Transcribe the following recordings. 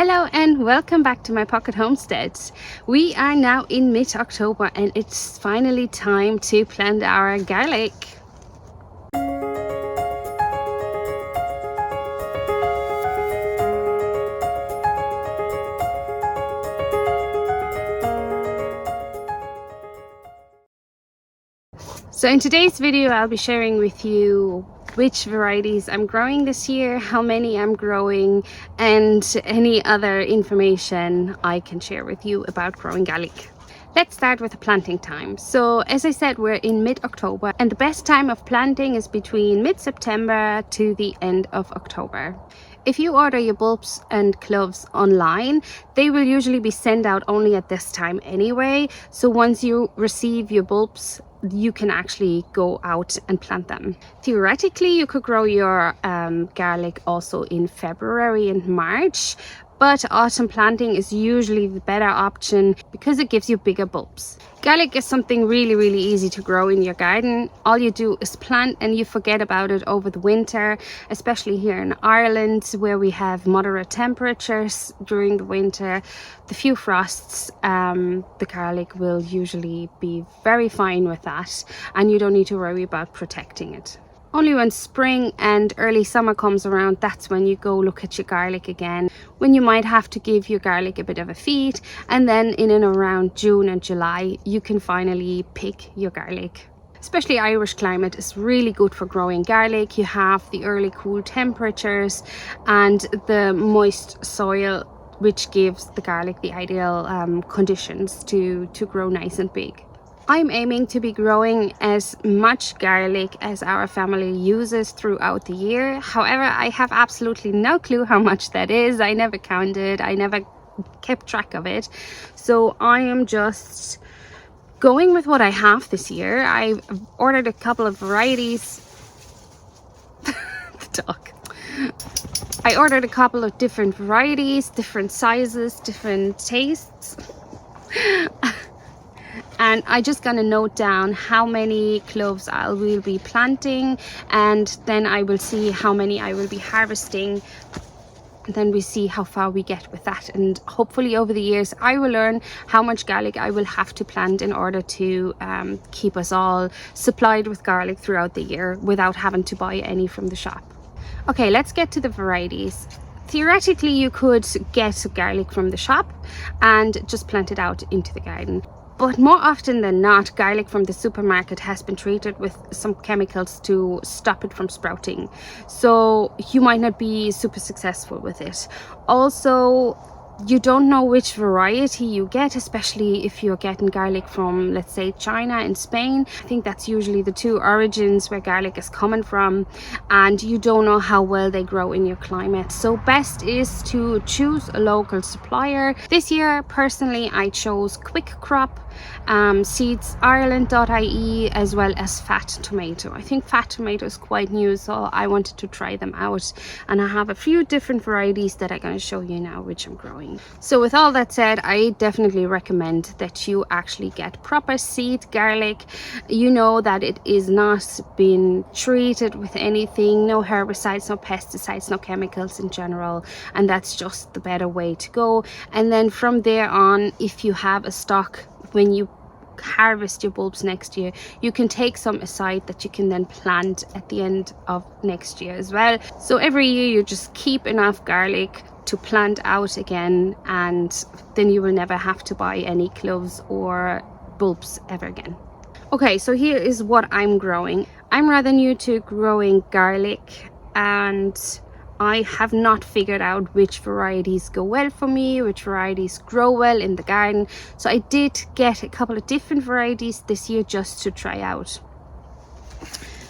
Hello and welcome back to my pocket homestead. We are now in mid-October and it's finally time to plant our garlic. So in today's video I'll be sharing with you which varieties I'm growing this year, how many I'm growing, and any other information I can share with you about growing garlic. Let's start with the planting time. So as I said, we're in mid-October and the best time of planting is between mid-September to the end of October. If you order your bulbs and cloves online, they will usually be sent out only at this time anyway. So once you receive your bulbs, you can actually go out and plant them. Theoretically, you could grow your garlic also in February and March, but autumn planting is usually the better option because it gives you bigger bulbs. Garlic is something really easy to grow in your garden. All you do is plant and you forget about it over the winter, especially here in Ireland where we have moderate temperatures during the winter. The few frosts, the garlic will usually be very fine with that and you don't need to worry about protecting it. Only when spring and early summer comes around, that's when you go look at your garlic again, when you might have to give your garlic a bit of a feed, and then in and around June and July you can finally pick your garlic. Especially Irish climate is really good for growing garlic. You have the early cool temperatures and the moist soil, which gives the garlic the ideal conditions to grow nice and big. I'm aiming to be growing as much garlic as our family uses throughout the year. However, I have absolutely no clue how much that is. I never counted, I never kept track of it. So I am just going with what I have this year. I've ordered a couple of varieties. The dog. I ordered a couple of different varieties, different sizes, different tastes. And I just gonna note down how many cloves I will be planting, and then I will see how many I will be harvesting, and then we see how far we get with that. And hopefully over the years I will learn how much garlic I will have to plant in order to keep us all supplied with garlic throughout the year without having to buy any from the shop. Okay, let's get to the varieties. Theoretically, you could get garlic from the shop and just plant it out into the garden. But more often than not, garlic from the supermarket has been treated with some chemicals to stop it from sprouting. So you might not be super successful with it. Also, you don't know which variety you get, especially if you're getting garlic from, let's say, China and Spain. I think that's usually the two origins where garlic is coming from, and you don't know how well they grow in your climate. So best is to choose a local supplier. This year, personally, I chose Quick Crop, Seeds Ireland.ie, as well as Fat Tomato. I think Fat Tomato is quite new, so I wanted to try them out, and I have a few different varieties that I'm going to show you now which I'm growing. So with all that said, I definitely recommend that you actually get proper seed garlic. You know that it is not been treated with anything, no herbicides, no pesticides, no chemicals in general, and that's just the better way to go. And then from there on, if you have a stock, when you harvest your bulbs next year, you can take some aside that you can then plant at the end of next year as well. So every year you just keep enough garlic to plant out again, and then you will never have to buy any cloves or bulbs ever again. Okay, so here is what I'm growing. I'm rather new to growing garlic and I have not figured out which varieties go well for me, which varieties grow well in the garden. So I did get a couple of different varieties this year just to try out.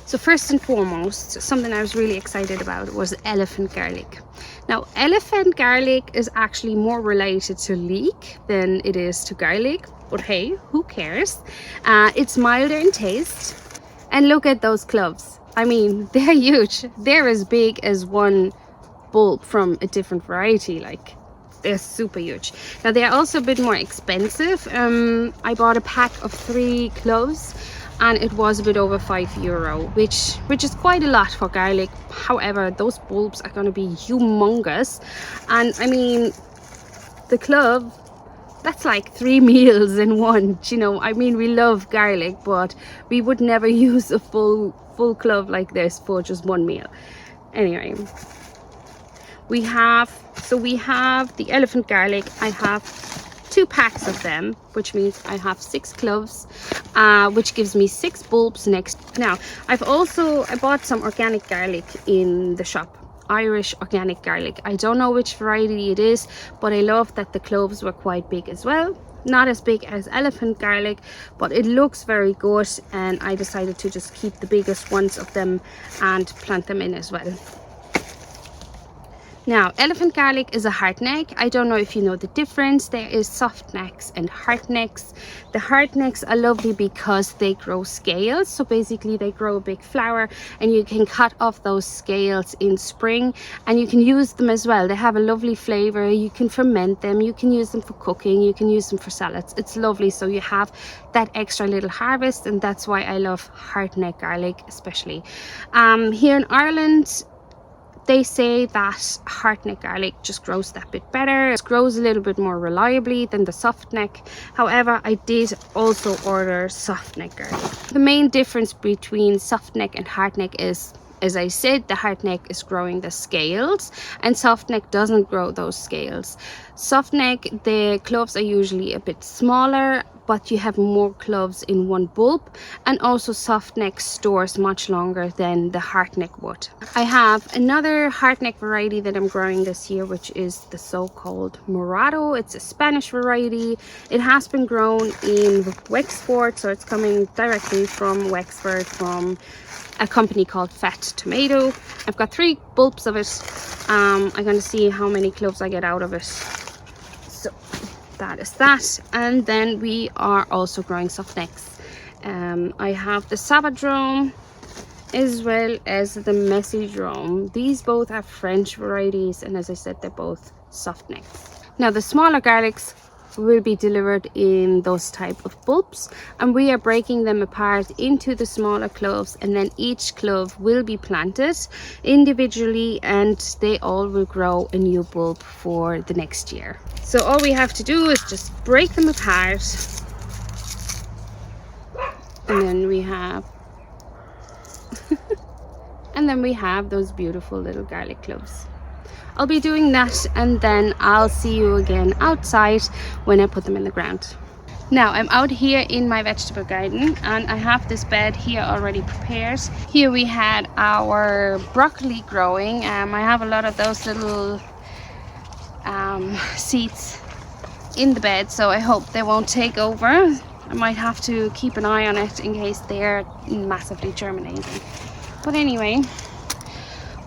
So first and foremost, something I was really excited about was elephant garlic. Now, elephant garlic is actually more related to leek than it is to garlic, but hey, who cares? It's milder in taste. And look at those cloves. I mean, they're huge. They're as big as one bulb from a different variety. Like, they're super huge. Now, they're also a bit more expensive. I bought a pack of 3 cloves and it was a bit over €5, which is quite a lot for garlic. However, those bulbs are going to be humongous, and I mean, the clove, that's like 3 meals in one. You know, I mean, we love garlic, but we would never use a full clove like this for just 1 meal. Anyway, we have the elephant garlic. I have 2 packs of them, which means I have 6 cloves, which gives me 6 bulbs next. Now I bought some organic garlic in the shop, Irish organic garlic. I don't know which variety it is, but I love that the cloves were quite big as well. Not as big as elephant garlic, but it looks very good, and I decided to just keep the biggest ones of them and plant them in as well. Now, elephant garlic is a hardneck. I don't know if you know the difference. There is soft necks and hard necks. The hard necks are lovely because they grow scales. So basically they grow a big flower, and you can cut off those scales in spring, and you can use them as well. They have a lovely flavor. You can ferment them. You can use them for cooking. You can use them for salads. It's lovely. So you have that extra little harvest, and that's why I love hardneck garlic especially. Here in Ireland, they say that hardneck garlic just grows that bit better. It grows a little bit more reliably than the softneck. However, I did also order softneck garlic. The main difference between softneck and hardneck is, as I said, the hardneck is growing the scales and softneck doesn't grow those scales. Softneck, the cloves are usually a bit smaller, but you have more cloves in one bulb, and also softneck stores much longer than the hardneck would. I have another hardneck variety that I'm growing this year, which is the so-called Morado. It's a Spanish variety. It has been grown in Wexford, so it's coming directly from Wexford, from a company called Fat Tomato. I've got 3 bulbs of it. I'm going to see how many cloves I get out of it. So that is that. And then we are also growing softnecks. I have the Savadrome as well as the Messidrome. These both are French varieties, and as I said, they're both softnecks. Now the smaller garlics will be delivered in those type of bulbs, and we are breaking them apart into the smaller cloves, and then each clove will be planted individually, and they all will grow a new bulb for the next year. So all we have to do is just break them apart, and then we have and then we have those beautiful little garlic cloves. I'll be doing that, and then I'll see you again outside when I put them in the ground. Now I'm out here in my vegetable garden, and I have this bed here already prepared. Here we had our broccoli growing. I have a lot of those little seeds in the bed, so I hope they won't take over. I might have to keep an eye on it in case they're massively germinating. But anyway,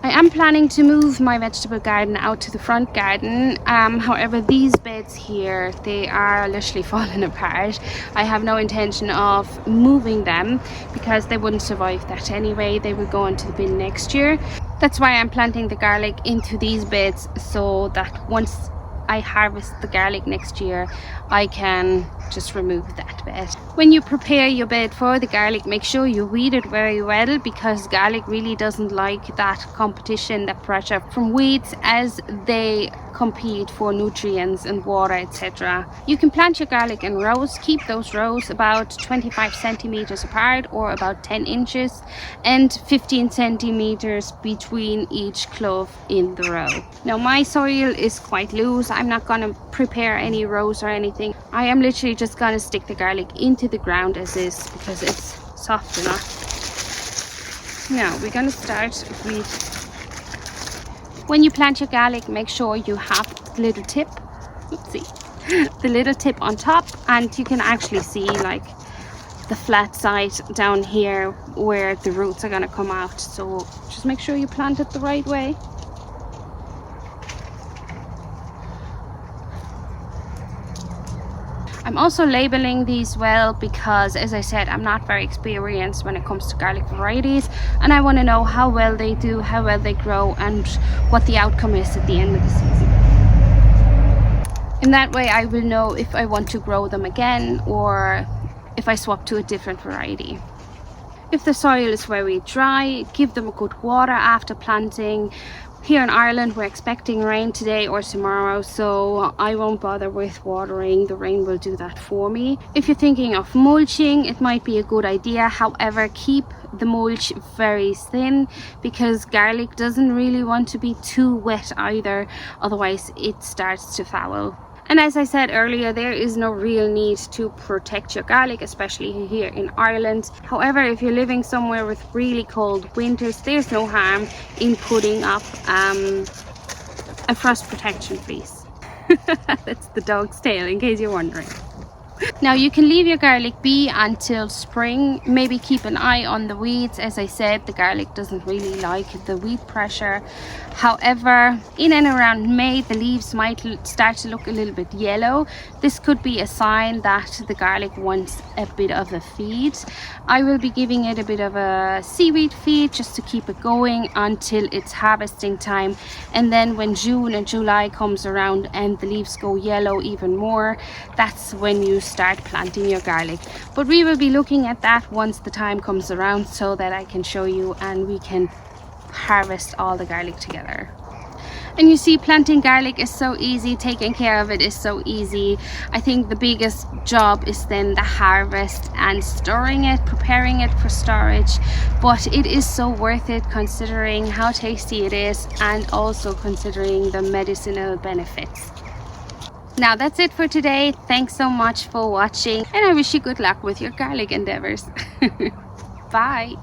I am planning to move my vegetable garden out to the front garden. However, these beds here, they are literally falling apart. I have no intention of moving them because they wouldn't survive that anyway. They will go into the bin next year. That's why I'm planting the garlic into these beds, so that once I harvest the garlic next year, I can just remove that bed. When you prepare your bed for the garlic, make sure you weed it very well, because garlic really doesn't like that competition, that pressure from weeds, as they compete for nutrients and water, etc. You can plant your garlic in rows. Keep those rows about 25 centimeters apart, or about 10 inches, and 15 centimeters between each clove in the row. Now my soil is quite loose. I'm not going to prepare any rows or anything. I am literally just going to stick the garlic into the ground as is, because it's soft enough. Now we're going to start with, when you plant your garlic, make sure you have the little tip, the little tip on top, and you can actually see like the flat side down here where the roots are going to come out. So just make sure you plant it the right way. I'm also labeling these well because, as I said, I'm not very experienced when it comes to garlic varieties, and I want to know how well they do, how well they grow, and what the outcome is at the end of the season. In that way I will know if I want to grow them again, or if I swap to a different variety. If the soil is very dry, give them a good water after planting. Here in Ireland, we're expecting rain today or tomorrow, so I won't bother with watering. The rain will do that for me. If you're thinking of mulching, it might be a good idea. However, keep the mulch very thin because garlic doesn't really want to be too wet either, otherwise it starts to foul. And as I said earlier, there is no real need to protect your garlic, especially here in Ireland. However, if you're living somewhere with really cold winters, there's no harm in putting up a frost protection fleece. That's the dog's tail, in case you're wondering. Now you can leave your garlic be until spring. Maybe keep an eye on the weeds. As I said, the garlic doesn't really like the weed pressure. However, in and around May, the leaves might start to look a little bit yellow. This could be a sign that the garlic wants a bit of a feed. I will be giving it a bit of a seaweed feed just to keep it going until it's harvesting time. And then when June and July comes around and the leaves go yellow even more, that's when you start planting your garlic. But we will be looking at that once the time comes around so that I can show you and we can harvest all the garlic together. And you see, planting garlic is so easy, taking care of it is so easy. I think the biggest job is then the harvest and storing it, preparing it for storage. But it is so worth it considering how tasty it is and also considering the medicinal benefits. Now that's it for today. Thanks so much for watching and I wish you good luck with your garlic endeavors. Bye.